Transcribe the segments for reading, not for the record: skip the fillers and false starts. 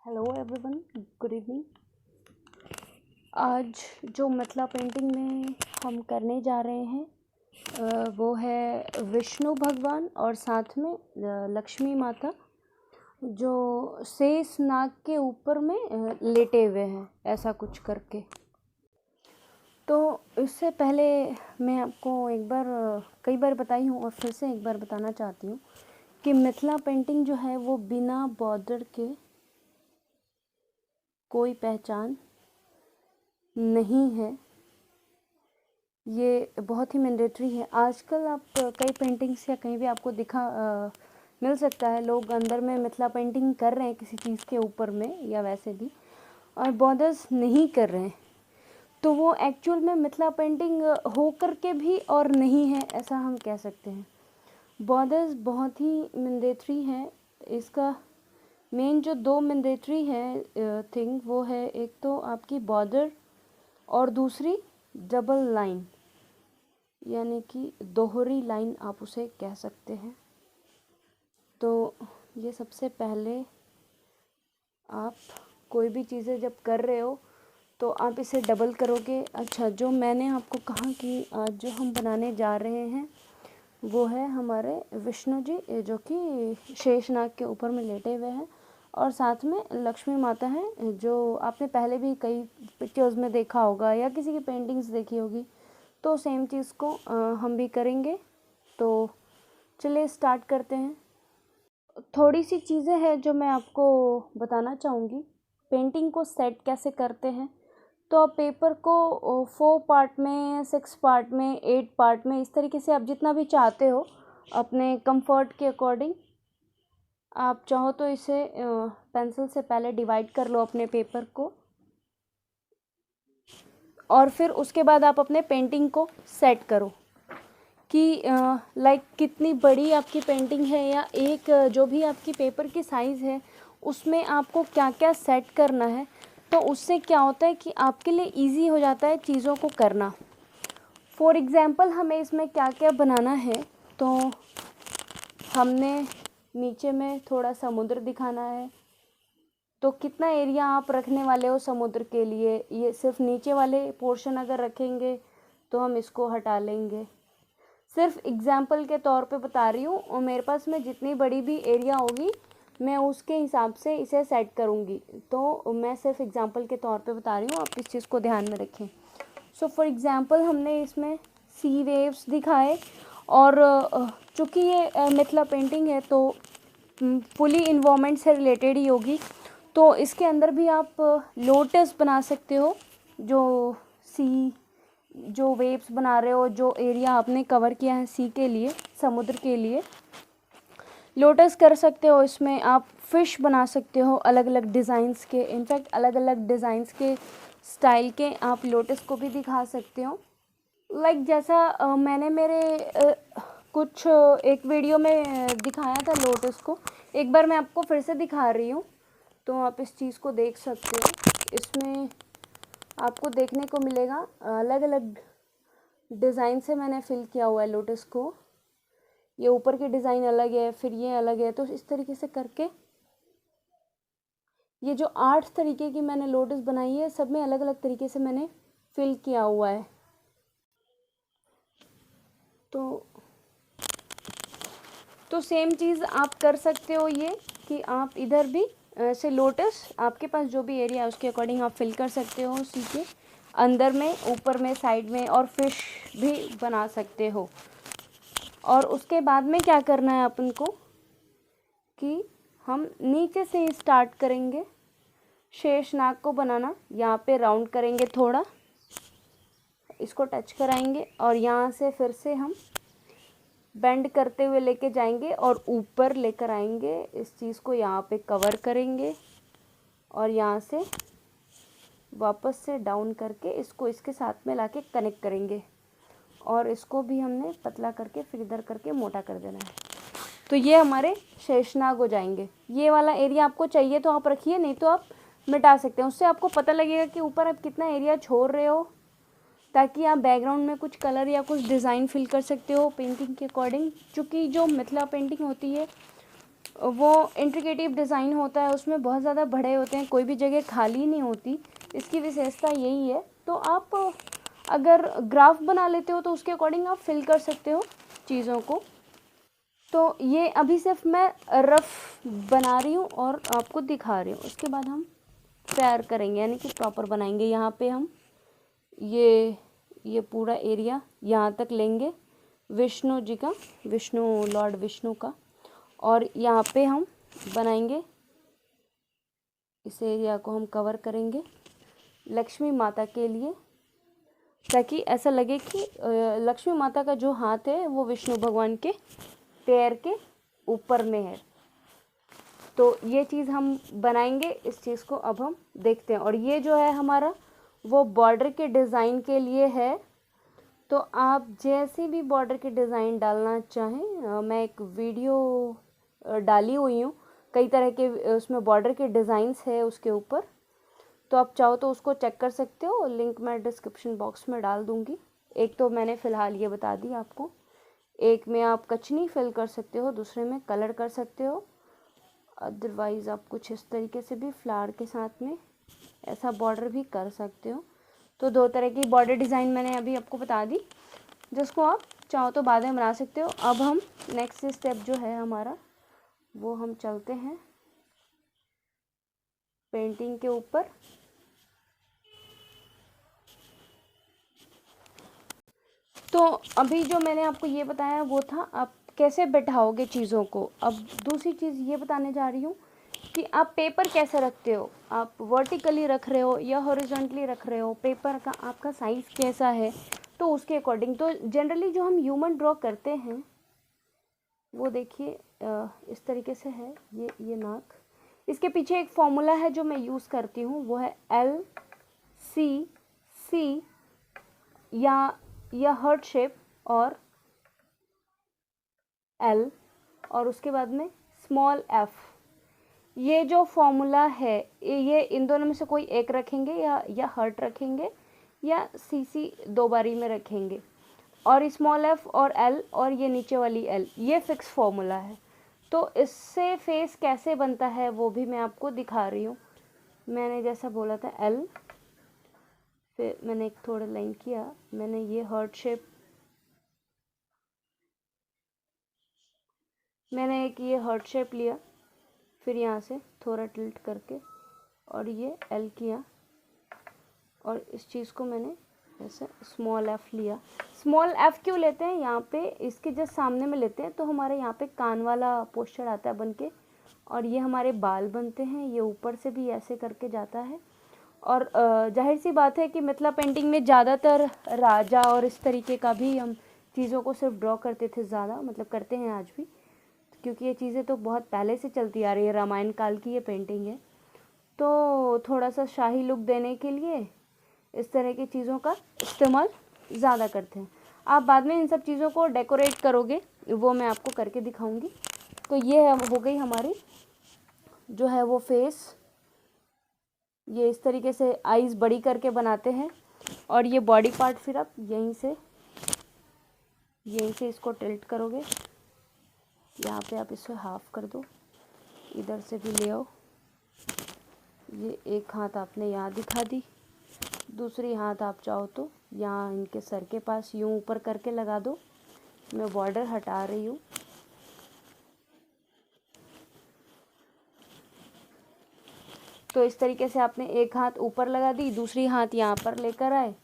Hello everyone, good evening. आज जो Mithila painting में हम करने जा रहे हैं वो है विष्णु भगवान और साथ में लक्ष्मी माता जो शेष नाग के ऊपर में लेटे हुए हैं, ऐसा कुछ करके। तो इससे पहले मैं आपको कई बार बताई हूँ और फिर से एक बार बताना चाहती हूँ कि मिथिला पेंटिंग जो है वो बिना बॉर्डर के कोई पहचान नहीं है। ये बहुत ही मैंडेटरी है। आजकल आप कई पेंटिंग्स या कहीं भी आपको मिल सकता है, लोग अंदर में मिथिला पेंटिंग कर रहे हैं किसी चीज़ के ऊपर में या वैसे भी, और बॉर्डर्स नहीं कर रहे हैं। तो वो एक्चुअल में मिथिला पेंटिंग हो कर के भी और नहीं है, ऐसा हम कह सकते हैं। बॉर्डर्स बहुत ही मैंडेटरी है। इसका मेन जो दो मैंडेटरी है थिंग, वो है एक तो आपकी बॉर्डर और दूसरी डबल लाइन, यानी कि दोहरी लाइन आप उसे कह सकते हैं। तो ये सबसे पहले आप कोई भी चीज़ें जब कर रहे हो तो आप इसे डबल करोगे। अच्छा, जो मैंने आपको कहा कि आज जो हम बनाने जा रहे हैं वो है हमारे विष्णु जी, जो कि शेषनाग के ऊपर में लेटे हुए हैं, और साथ में लक्ष्मी माता हैं, जो आपने पहले भी कई पिक्चर्स में देखा होगा या किसी की पेंटिंग्स देखी होगी। तो सेम चीज़ को हम भी करेंगे। तो चलिए स्टार्ट करते हैं। थोड़ी सी चीज़ें हैं जो मैं आपको बताना चाहूँगी। पेंटिंग को सेट कैसे करते हैं, तो आप पेपर को 4 पार्ट में, 6 पार्ट में, 8 पार्ट में, इस तरीके से आप जितना भी चाहते हो अपने कंफर्ट के अकॉर्डिंग आप चाहो तो इसे पेंसिल से पहले डिवाइड कर लो अपने पेपर को, और फिर उसके बाद आप अपने पेंटिंग को सेट करो कि लाइक कितनी बड़ी आपकी पेंटिंग है, या एक जो भी आपकी पेपर की साइज़ है उसमें आपको क्या क्या सेट करना है। तो उससे क्या होता है कि आपके लिए इजी हो जाता है चीज़ों को करना। फॉर एग्ज़ाम्पल हमें इसमें क्या क्या बनाना है, तो हमने नीचे में थोड़ा समुद्र दिखाना है। तो कितना एरिया आप रखने वाले हो समुद्र के लिए, ये सिर्फ नीचे वाले पोर्शन अगर रखेंगे तो हम इसको हटा लेंगे। सिर्फ एग्जाम्पल के तौर पे बता रही हूँ, और मेरे पास में जितनी बड़ी भी एरिया होगी मैं उसके हिसाब से इसे सेट करूँगी। तो मैं सिर्फ एग्जाम्पल के तौर पे बता रही हूँ, आप इस चीज़ को ध्यान में रखें। सो फॉर एग्जाम्पल हमने इसमें सी वेव्स दिखाए, और चूँकि ये मिथिला पेंटिंग है तो फुली इन्वायरमेंट से रिलेटेड ही होगी। तो इसके अंदर भी आप लोटस बना सकते हो। जो वेव्स बना रहे हो, जो एरिया आपने कवर किया है सी के लिए, समुद्र के लिए, लोटस कर सकते हो। इसमें आप फिश बना सकते हो अलग अलग डिज़ाइंस के, इनफैक्ट अलग अलग डिज़ाइंस के स्टाइल के आप लोटस को भी दिखा सकते हो। लाइक जैसा मैंने मेरे कुछ एक वीडियो में दिखाया था लोटस को, एक बार मैं आपको फिर से दिखा रही हूँ, तो आप इस चीज़ को देख सकते हो। इसमें आपको देखने को मिलेगा अलग अलग डिज़ाइन से मैंने फिल किया हुआ है लोटस को। ये ऊपर की डिज़ाइन अलग है, फिर ये अलग है। तो इस तरीके से करके ये जो 8 तरीके की मैंने लोटस बनाई है, सब में अलग अलग तरीके से मैंने फिल किया हुआ है। तो सेम चीज़ आप कर सकते हो, ये कि आप इधर भी ऐसे लोटस आपके पास जो भी एरिया है उसके अकॉर्डिंग आप फिल कर सकते हो, उसी के अंदर में, ऊपर में, साइड में, और फिश भी बना सकते हो। और उसके बाद में क्या करना है अपन को कि हम नीचे से ही स्टार्ट करेंगे शेषनाग को बनाना। यहाँ पे राउंड करेंगे, थोड़ा इसको टच कराएंगे, और यहाँ से फिर से हम बेंड करते हुए लेके जाएंगे और ऊपर लेकर आएंगे। इस चीज़ को यहाँ पे कवर करेंगे और यहाँ से वापस से डाउन करके इसको इसके साथ में लाके कनेक्ट करेंगे, और इसको भी हमने पतला करके फिर इधर करके मोटा कर देना है। तो ये हमारे शेषनाग हो जाएंगे। ये वाला एरिया आपको चाहिए तो आप रखिए, नहीं तो आप मिटा सकते हैं। उससे आपको पता लगेगा कि ऊपर आप कितना एरिया छोड़ रहे हो, ताकि आप बैकग्राउंड में कुछ कलर या कुछ डिज़ाइन फिल कर सकते हो पेंटिंग के अकॉर्डिंग। क्योंकि जो मिथिला पेंटिंग होती है वो इंट्रिकेटिव डिज़ाइन होता है, उसमें बहुत ज़्यादा बड़े होते हैं, कोई भी जगह खाली नहीं होती, इसकी विशेषता यही है। तो आप अगर ग्राफ बना लेते हो तो उसके अकॉर्डिंग आप फिल कर सकते हो चीज़ों को। तो ये अभी सिर्फ मैं रफ बना रही हूँ और आपको दिखा रही हूँ, उसके बाद हम तैयार करेंगे यानी कि प्रॉपर बनाएंगे। यहाँ पे हम ये पूरा एरिया यहाँ तक लेंगे विष्णु जी का, विष्णु लॉर्ड विष्णु का, और यहाँ पे हम बनाएंगे, इस एरिया को हम कवर करेंगे लक्ष्मी माता के लिए, ताकि ऐसा लगे कि लक्ष्मी माता का जो हाथ है वो विष्णु भगवान के पैर के ऊपर में है। तो ये चीज़ हम बनाएंगे, इस चीज़ को अब हम देखते हैं। और ये जो है हमारा वो बॉर्डर के डिज़ाइन के लिए है। तो आप जैसे भी बॉर्डर के डिज़ाइन डालना चाहें, मैं एक वीडियो डाली हुई हूँ, कई तरह के उसमें बॉर्डर के डिज़ाइंस है उसके ऊपर, तो आप चाहो तो उसको चेक कर सकते हो, लिंक मैं डिस्क्रिप्शन बॉक्स में डाल दूँगी। एक तो मैंने फ़िलहाल ये बता दी आपको, एक में आप कचनी फिल कर सकते हो, दूसरे में कलर कर सकते हो, अदरवाइज़ आप कुछ इस तरीके से भी फ्लावर के साथ में ऐसा बॉर्डर भी कर सकते हो। तो दो तरह की बॉर्डर डिज़ाइन मैंने अभी आपको बता दी, जिसको आप चाहो तो बाद में बना सकते हो। अब हम नेक्स्ट स्टेप जो है हमारा, वो हम चलते हैं पेंटिंग के ऊपर। तो अभी जो मैंने आपको ये बताया वो था आप कैसे बैठाओगे चीज़ों को। अब दूसरी चीज़ ये बताने जा रही हूँ कि आप पेपर कैसे रखते हो, आप वर्टिकली रख रहे हो या हॉरिजॉन्टली रख रहे हो, पेपर का आपका साइज़ कैसा है, तो उसके अकॉर्डिंग। तो जनरली जो हम ह्यूमन ड्रॉ करते हैं वो देखिए इस तरीके से है, ये नाक, इसके पीछे एक फॉर्मूला है जो मैं यूज़ करती हूँ, वो है LCC या हार्ट शेप और L, और उसके बाद में स्मॉल f। ये जो फॉर्मूला है ये इन दोनों में से कोई एक रखेंगे, या हार्ट रखेंगे या CC दो बारी में रखेंगे, और स्मॉल f और L और ये नीचे वाली L, ये फिक्स फॉर्मूला है। तो इससे फेस कैसे बनता है वो भी मैं आपको दिखा रही हूँ। मैंने जैसा बोला था L, फिर मैंने एक थोड़ा लाइन किया, मैंने ये हार्ट शेप, मैंने एक ये हार्ट शेप लिया, फिर यहाँ से थोड़ा टिल्ट करके और ये L किया, और इस चीज़ को मैंने ऐसे स्मॉल f लिया। स्मॉल f क्यों लेते हैं, यहाँ पे इसके जस्ट सामने में लेते हैं तो हमारे यहाँ पे कान वाला पोस्चर आता है बन के, और ये हमारे बाल बनते हैं, ये ऊपर से भी ऐसे करके जाता है। और जाहिर सी बात है कि मिथिला पेंटिंग में ज़्यादातर राजा और इस तरीके का भी हम चीज़ों को सिर्फ ड्रॉ करते थे, ज़्यादा मतलब करते हैं आज भी, क्योंकि ये चीज़ें तो बहुत पहले से चलती आ रही है, रामायण काल की ये पेंटिंग है। तो थोड़ा सा शाही लुक देने के लिए इस तरह की चीज़ों का इस्तेमाल ज़्यादा करते हैं। आप बाद में इन सब चीज़ों को डेकोरेट करोगे, वो मैं आपको करके दिखाऊंगी। तो ये है, हो गई हमारी जो है वो फेस, ये इस तरीके से आईज़ बड़ी करके बनाते हैं, और ये बॉडी पार्ट फिर आप यहीं से इसको टिल्ट करोगे, यहाँ पे आप इसे हाफ कर दो, इधर से भी ले आओ, ये एक हाथ आपने यहाँ दिखा दी, दूसरी हाथ आप चाहो तो यहाँ इनके सर के पास यूँ ऊपर करके लगा दो। मैं बॉर्डर हटा रही हूँ, तो इस तरीके से आपने एक हाथ ऊपर लगा दी, दूसरी हाथ यहाँ पर लेकर आए।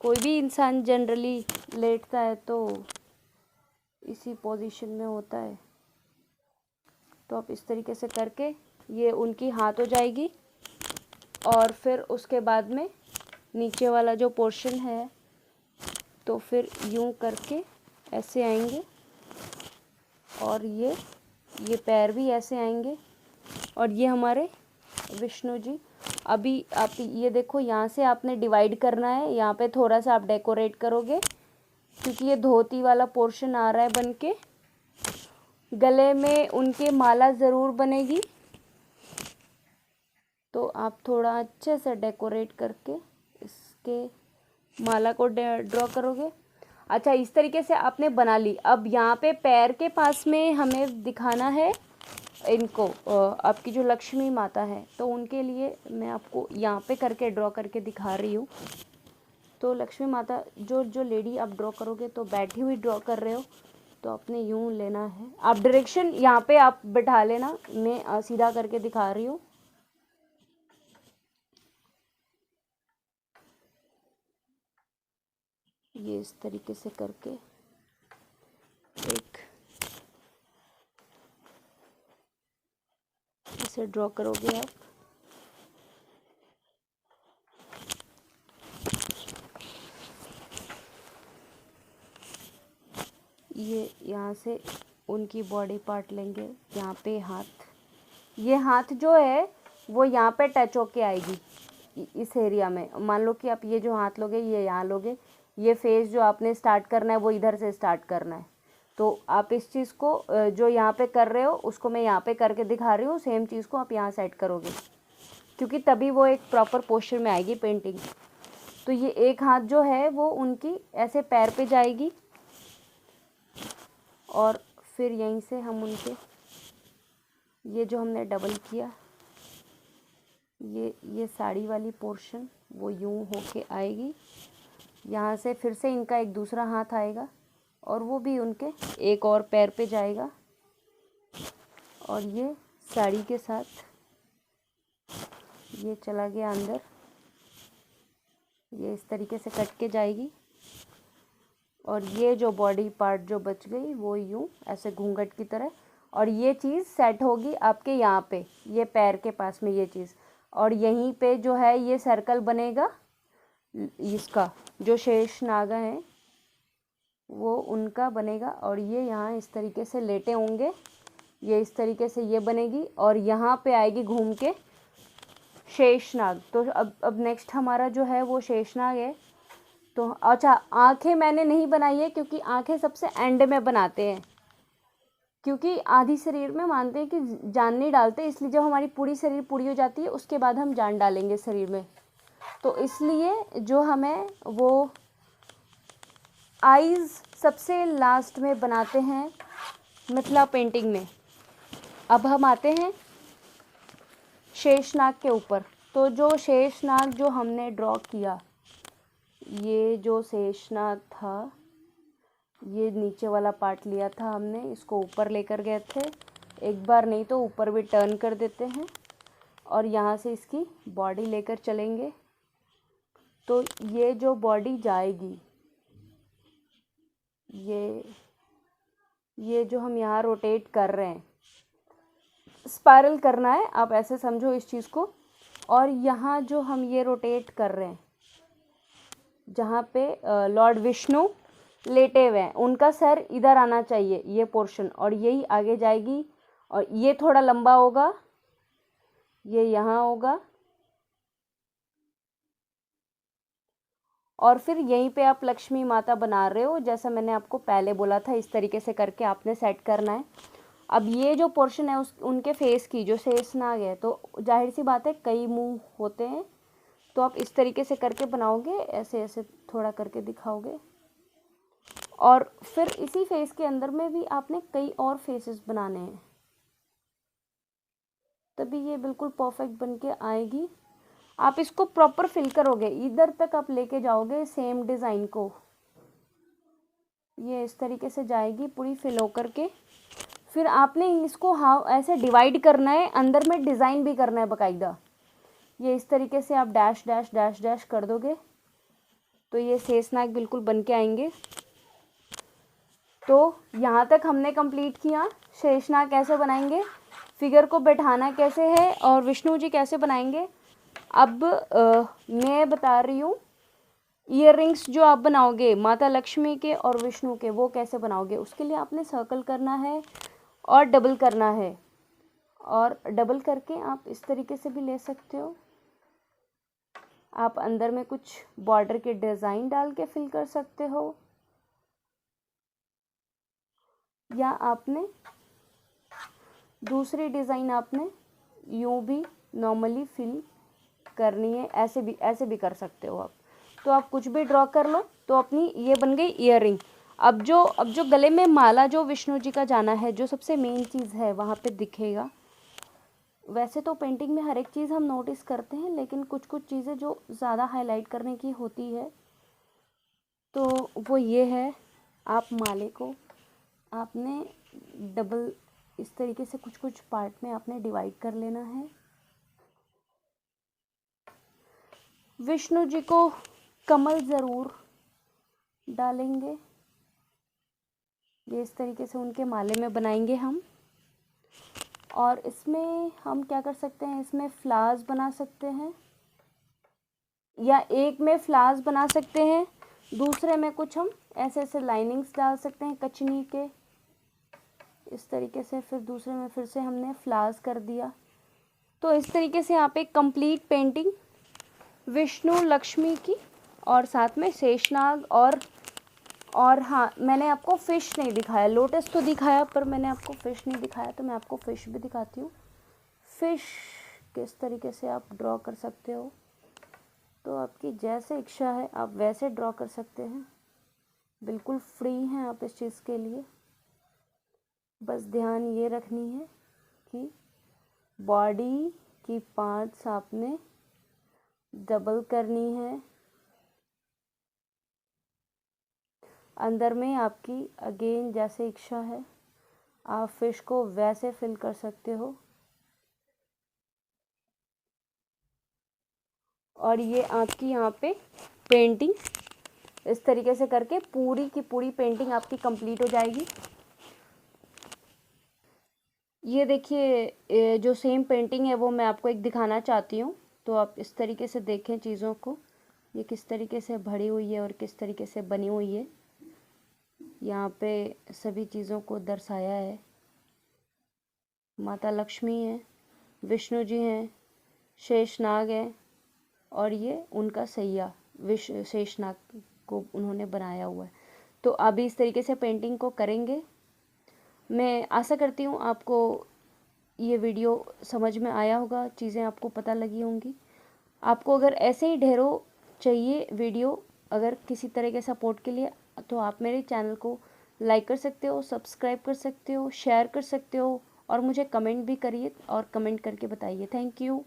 कोई भी इंसान जनरली लेटता है तो इसी पोजीशन में होता है, तो आप इस तरीके से करके ये उनकी हाथ हो जाएगी। और फिर उसके बाद में नीचे वाला जो पोर्शन है, तो फिर यूं करके ऐसे आएंगे, और ये पैर भी ऐसे आएंगे, और ये हमारे विष्णु जी। अभी आप ये देखो, यहाँ से आपने डिवाइड करना है, यहाँ पे थोड़ा सा आप डेकोरेट करोगे, क्योंकि ये धोती वाला पोर्शन आ रहा है बन के, गले में उनके माला ज़रूर बनेगी, तो आप थोड़ा अच्छे से डेकोरेट करके इसके माला को ड्रॉ करोगे। अच्छा, इस तरीके से आपने बना ली। अब यहाँ पे पैर के पास में हमें दिखाना है इनको आपकी जो लक्ष्मी माता है, तो उनके लिए मैं आपको यहाँ पे करके ड्रॉ करके दिखा रही हूँ। तो लक्ष्मी माता जो लेडी आप ड्रॉ करोगे तो बैठी हुई ड्रॉ कर रहे हो, तो आपने यूँ लेना है। आप डायरेक्शन यहाँ पे आप बैठा लेना, मैं सीधा करके दिखा रही हूँ। ये इस तरीके से करके एक इसे ड्रॉ करोगे आप। ये यहाँ से उनकी बॉडी पार्ट लेंगे, यहाँ पे हाथ, ये हाथ जो है वो यहाँ पे टच होके आएगी इस एरिया में। मान लो कि आप ये जो हाथ लोगे ये यहाँ लोगे, ये फेस जो आपने स्टार्ट करना है वो इधर से स्टार्ट करना है। तो आप इस चीज़ को जो यहाँ पे कर रहे हो उसको मैं यहाँ पे करके दिखा रही हूँ, सेम चीज़ को आप यहाँ सेट करोगे, क्योंकि तभी वो एक प्रॉपर पोस्चर में आएगी पेंटिंग। तो ये एक हाथ जो है वो उनकी ऐसे पैर पे जाएगी, और फिर यहीं से हम उनके ये जो हमने डबल किया, ये साड़ी वाली पोर्शन वो यूं होके आएगी। यहाँ से फिर से इनका एक दूसरा हाथ आएगा और वो भी उनके एक और पैर पे जाएगा, और ये साड़ी के साथ ये चला गया अंदर। ये इस तरीके से कट के जाएगी, और ये जो बॉडी पार्ट जो बच गई वो यूं ऐसे घूंघट की तरह, और ये चीज़ सेट होगी आपके यहाँ पे, ये पैर के पास में ये चीज़, और यहीं पे जो है ये सर्कल बनेगा इसका, जो शेष नाग है वो उनका बनेगा, और ये यहाँ इस तरीके से लेटे होंगे, ये इस तरीके से ये बनेगी, और यहाँ पे आएगी घूम के शेषनाग। तो अब नेक्स्ट हमारा जो है वो शेषनाग है। तो अच्छा, आंखें मैंने नहीं बनाई है क्योंकि आंखें सबसे एंड में बनाते हैं, क्योंकि आधी शरीर में मानते हैं कि जान नहीं डालते, इसलिए जब हमारी पूरी शरीर पूरी हो जाती है उसके बाद हम जान डालेंगे शरीर में। तो इसलिए जो हमें वो आईज़ सबसे लास्ट में बनाते हैं मिथिला पेंटिंग में। अब हम आते हैं शेषनाग के ऊपर। तो जो शेषनाग जो हमने ड्रॉ किया, ये जो शेषनाग था, ये नीचे वाला पार्ट लिया था हमने, इसको ऊपर लेकर गए थे, एक बार नहीं तो ऊपर भी टर्न कर देते हैं, और यहाँ से इसकी बॉडी लेकर चलेंगे। तो ये जो बॉडी जाएगी, ये जो हम यहाँ रोटेट कर रहे हैं, स्पाइरल करना है, आप ऐसे समझो इस चीज़ को। और यहाँ जो हम ये रोटेट कर रहे हैं, जहाँ पे लॉर्ड विष्णु लेटे हुए हैं, उनका सर इधर आना चाहिए, ये पोर्शन, और यही आगे जाएगी, और ये थोड़ा लंबा होगा, ये यहाँ होगा, और फिर यहीं पे आप लक्ष्मी माता बना रहे हो, जैसा मैंने आपको पहले बोला था, इस तरीके से करके आपने सेट करना है। अब ये जो पोर्शन है उनके फेस की जो शेषनाग है, तो जाहिर सी बात है कई मुंह होते हैं, तो आप इस तरीके से करके बनाओगे, ऐसे ऐसे थोड़ा करके दिखाओगे, और फिर इसी फेस के अंदर में भी आपने कई और फेसेस बनाने हैं, तभी ये बिल्कुल परफेक्ट बन के आएगी। आप इसको प्रॉपर फिल करोगे, इधर तक आप लेके जाओगे सेम डिज़ाइन को, ये इस तरीके से जाएगी पूरी फिल होकर के। फिर आपने इसको ऐसे डिवाइड करना है, अंदर में डिज़ाइन भी करना है बाकायदा। ये इस तरीके से आप डैश डैश डैश डैश कर दोगे तो ये शेषनाग बिल्कुल बन के आएंगे। तो यहाँ तक हमने कंप्लीट किया। शेषनाग कैसे बनाएंगे, फिगर को बैठाना कैसे है, और विष्णु जी कैसे बनाएंगे। अब मैं बता रही हूँ ईयर रिंग्स जो आप बनाओगे माता लक्ष्मी के और विष्णु के, वो कैसे बनाओगे। उसके लिए आपने सर्कल करना है और डबल करना है, और डबल करके आप इस तरीके से भी ले सकते हो। आप अंदर में कुछ बॉर्डर के डिज़ाइन डाल के फिल कर सकते हो, या आपने दूसरी डिज़ाइन आपने यूँ भी नॉर्मली फिल करनी है, ऐसे भी कर सकते हो आप। तो आप कुछ भी ड्रॉ कर लो। तो अपनी ये बन गई ईयर रिंग। अब जो गले में माला जो विष्णु जी का जाना है, जो सबसे मेन चीज़ है वहाँ पे दिखेगा। वैसे तो पेंटिंग में हर एक चीज़ हम नोटिस करते हैं, लेकिन कुछ कुछ चीज़ें जो ज़्यादा हाईलाइट करने की होती है तो वो ये है, आप माले को आपने डबल इस तरीके से कुछ कुछ पार्ट में आपने डिवाइड कर लेना है। विष्णु जी को कमल ज़रूर डालेंगे, ये इस तरीके से उनके माले में बनाएंगे हम। और इसमें हम क्या कर सकते हैं, इसमें फ्लावर्स बना सकते हैं, या एक में फ्लावर्स बना सकते हैं, दूसरे में कुछ हम ऐसे ऐसे लाइनिंग्स डाल सकते हैं कचनी के, इस तरीके से। फिर दूसरे में फिर से हमने फ्लावर्स कर दिया। तो इस तरीके से आप एक कंप्लीट पेंटिंग विष्णु लक्ष्मी की और साथ में शेषनाग और हाँ, मैंने आपको फ़िश नहीं दिखाया, लोटस तो दिखाया पर मैंने आपको फ़िश नहीं दिखाया, तो मैं आपको फ़िश भी दिखाती हूँ। फ़िश किस तरीके से आप ड्रॉ कर सकते हो, तो आपकी जैसे इच्छा है आप वैसे ड्रॉ कर सकते हैं, बिल्कुल फ्री हैं आप इस चीज़ के लिए। बस ध्यान ये रखनी है कि बॉडी की पार्ट्स आपने डबल करनी है। अंदर में आपकी अगेन जैसे इच्छा है आप फिश को वैसे फिल कर सकते हो। और ये आपकी यहाँ पे पेंटिंग इस तरीके से करके पूरी की पूरी पेंटिंग आपकी कंप्लीट हो जाएगी। ये देखिए, जो सेम पेंटिंग है वो मैं आपको एक दिखाना चाहती हूँ, तो आप इस तरीके से देखें चीज़ों को, ये किस तरीके से भरी हुई है और किस तरीके से बनी हुई है। यहाँ पे सभी चीज़ों को दर्शाया है। माता लक्ष्मी है, विष्णु जी हैं, शेषनाग है, और ये उनका सैया शेषनाग को उन्होंने बनाया हुआ है। तो अभी इस तरीके से पेंटिंग को करेंगे। मैं आशा करती हूँ आपको ये वीडियो समझ में आया होगा, चीज़ें आपको पता लगी होंगी। आपको अगर ऐसे ही ढेरों चाहिए वीडियो, अगर किसी तरह के सपोर्ट के लिए, तो आप मेरे चैनल को लाइक कर सकते हो, सब्सक्राइब कर सकते हो, शेयर कर सकते हो, और मुझे कमेंट भी करिए और कमेंट करके बताइए। Thank you.